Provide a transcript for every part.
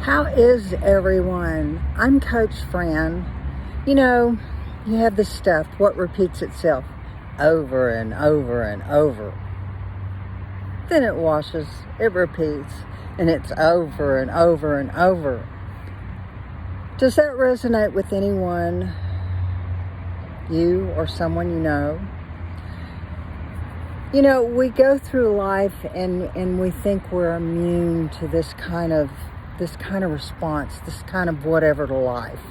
How is everyone? I'm Coach Fran. You know, you have this stuff, what repeats itself over and over and over. Then it washes, it repeats, and it's over and over and over. Does that resonate with anyone, you or someone you know? You know, we go through life and we think we're immune to this kind of response, this kind of whatever to life.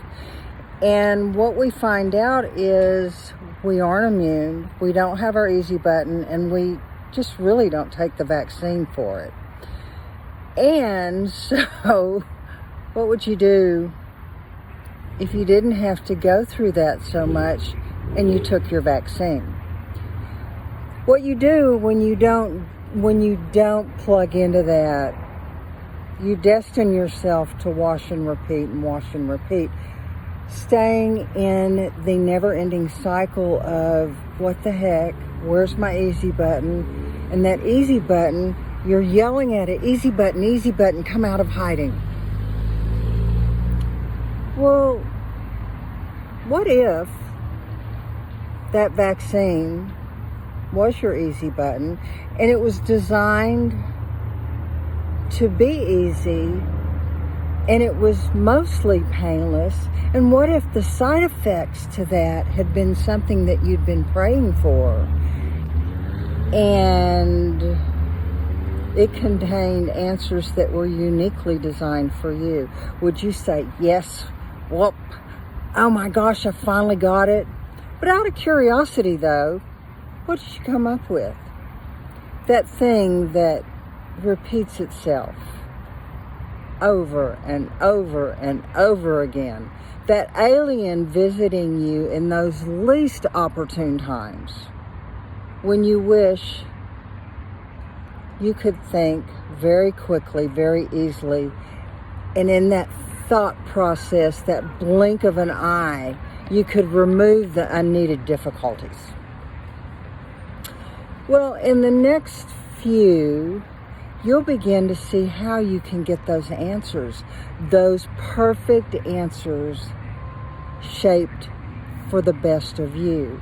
And what we find out is we aren't immune, we don't have our easy button, and we just really don't take the vaccine for it. And so, what would you do if you didn't have to go through that so much and you took your vaccine? What you do when you don't plug into that, you destine yourself to wash and repeat, staying in the never-ending cycle of what the heck, where's my easy button? And that easy button, you're yelling at it, easy button, come out of hiding. Well, what if that vaccine was your easy button and it was designed to be easy and it was mostly painless? And what if the side effects to that had been something that you'd been praying for and it contained answers that were uniquely designed for you? Would you say, yes, whoop, oh my gosh, I finally got it? But out of curiosity though, what did you come up with? That thing that repeats itself over and over and over again. That alien visiting you in those least opportune times when you wish you could think very quickly, very easily, and in that thought process, that blink of an eye, you could remove the unneeded difficulties. Well, in the next few, you'll begin to see how you can get those answers, those perfect answers shaped for the best of you.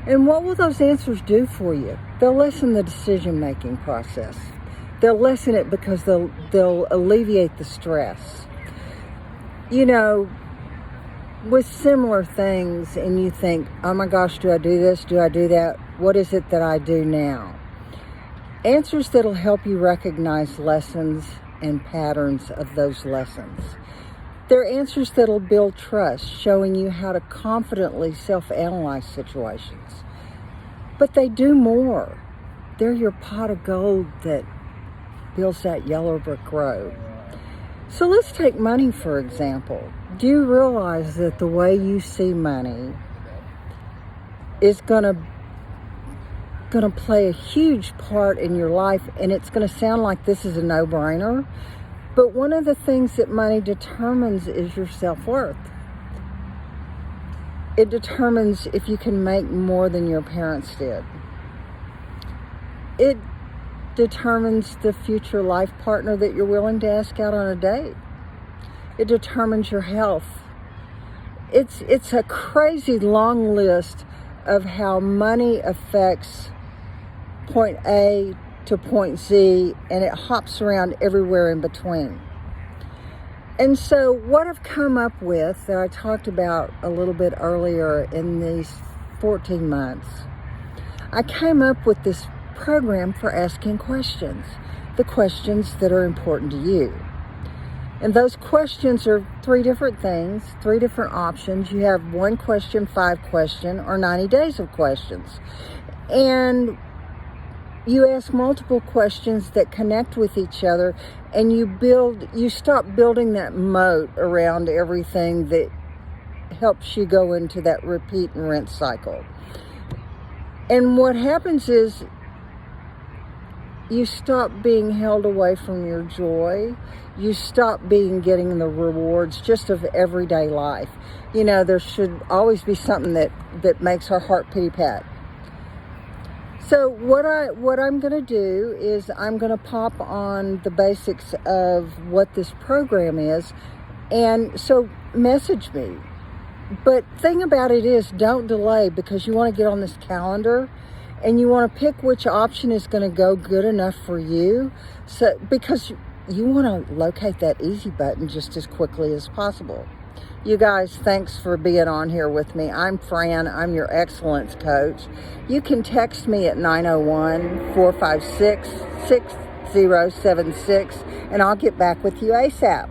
And what will those answers do for you? They'll lessen the decision-making process. They'll lessen it because they'll alleviate the stress. You know, with similar things, and you think, oh my gosh, do I do this? Do I do that? What is it that I do now? Answers that'll help you recognize lessons and patterns of those lessons. They're answers that'll build trust, showing you how to confidently self-analyze situations. But they do more. They're your pot of gold that builds that yellow brick road. So let's take money, for example. Do you realize that the way you see money is going to play a huge part in your life? And it's going to sound like this is a no-brainer, but one of the things that money determines is your self-worth. It determines if you can make more than your parents did. It determines the future life partner that you're willing to ask out on a date. It determines your health. It's a crazy long list of how money affects point A to point Z, and it hops around everywhere in between. And so what I've come up with, that I talked about a little bit earlier in these 14 months, I came up with this program for asking questions, the questions that are important to you. And those questions are three different things, three different options. You have 1 question, 5 question, or 90 days of questions. And you ask multiple questions that connect with each other, and you stop building that moat around everything that helps you go into that repeat and rinse cycle. And what happens is you stop being held away from your joy. You stop getting the rewards just of everyday life. You know, there should always be something that makes our heart pity-pat. So what I'm going to do is I'm going to pop on the basics of what this program is, and so message me. But thing about it is, don't delay, because you want to get on this calendar and you want to pick which option is going to go good enough for you. So because you want to locate that easy button just as quickly as possible. You guys, thanks for being on here with me. I'm Fran. I'm your excellence coach. You can text me at 901-456-6076, and I'll get back with you ASAP.